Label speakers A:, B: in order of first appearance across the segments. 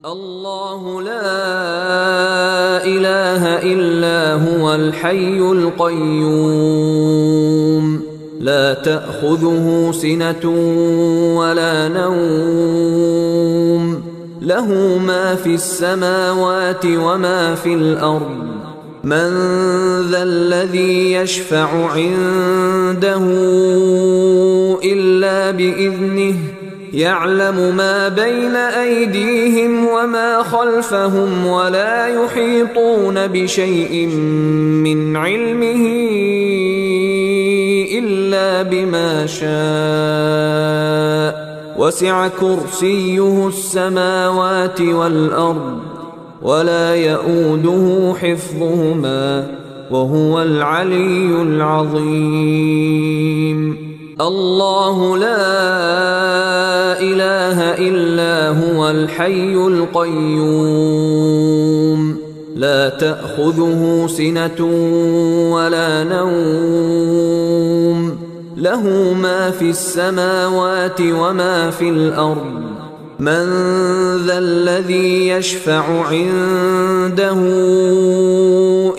A: الله لا إله إلا هو الحي القيوم لا تأخذه سنة ولا نوم له ما في السماوات وما في الأرض من ذا الذي يشفع عنده إلا بإذنه يعلم ما بين أيديهم وما خلفهم ولا يحيطون بشيء من علمه إلا بما شاء وسع كرسيه السماوات والأرض ولا يؤوده حفظهما وهو العلي العظيم الله لا إله إلا هو الحي القيوم لا تأخذه سنة ولا نوم له ما في السماوات وما في الأرض من ذا الذي يشفع عنده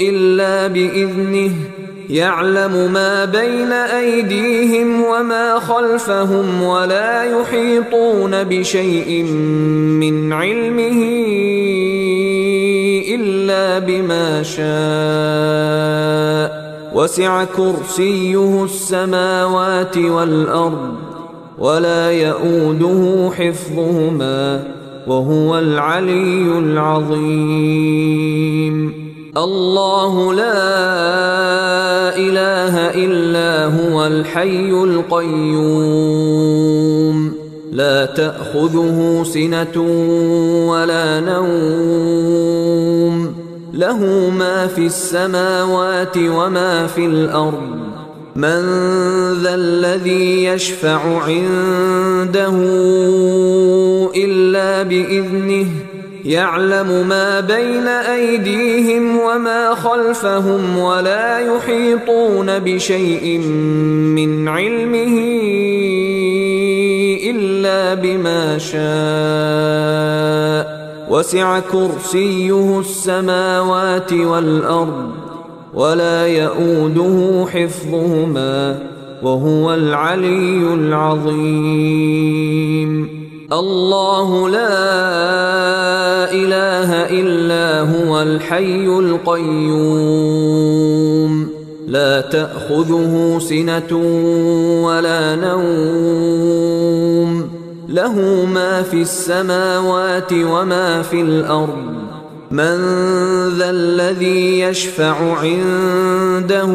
A: إلا بإذنه يعلم ما بين أيديهم وما خلفهم ولا يحيطون بشيء من علمه إلا بما شاء وسع كرسيه السماوات والأرض ولا يؤوده حفظهما وهو العلي العظيم الله لا إله إلا هو الحي القيوم لا تأخذه سنة ولا نوم له ما في السماوات وما في الأرض من ذا الذي يشفع عنده إلا بإذنه يعلم ما بين أيديهم وما خلفهم ولا يحيطون بشيء من علمه إلا بما شاء وسع كرسيه السماوات والأرض ولا يؤوده حفظهما وهو العلي العظيم الله لا إله إلا هو الحي القيوم لا تأخذه سنة ولا نوم له ما في السماوات وما في الأرض من ذا الذي يشفع عنده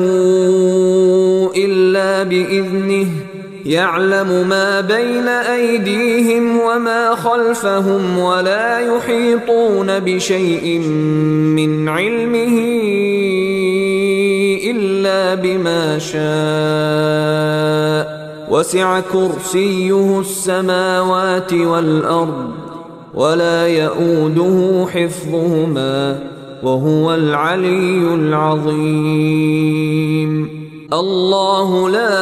A: إلا بإذنه يعلم ما بين أيديهم وما خلفهم ولا يحيطون بشيء من علمه إلا بما شاء وسع كرسيه السماوات والأرض ولا يؤوده حفظهما وهو العلي العظيم الله لا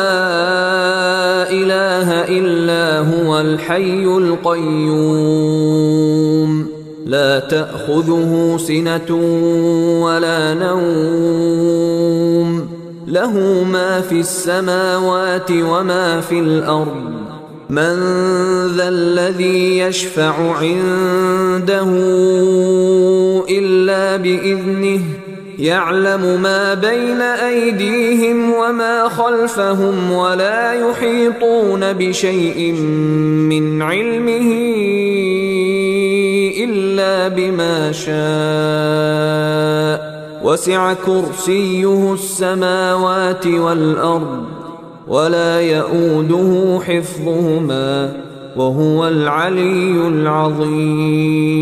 A: إله إلا هو الحي القيوم لا تأخذه سنة ولا نوم له ما في السماوات وما في الأرض من ذا الذي يشفع عنده إلا بإذنه يعلم ما بين أيديهم وما خلفهم ولا يحيطون بشيء من علمه إلا بما شاء وسع كرسيه السماوات والأرض ولا يؤوده حفظهما وهو العلي العظيم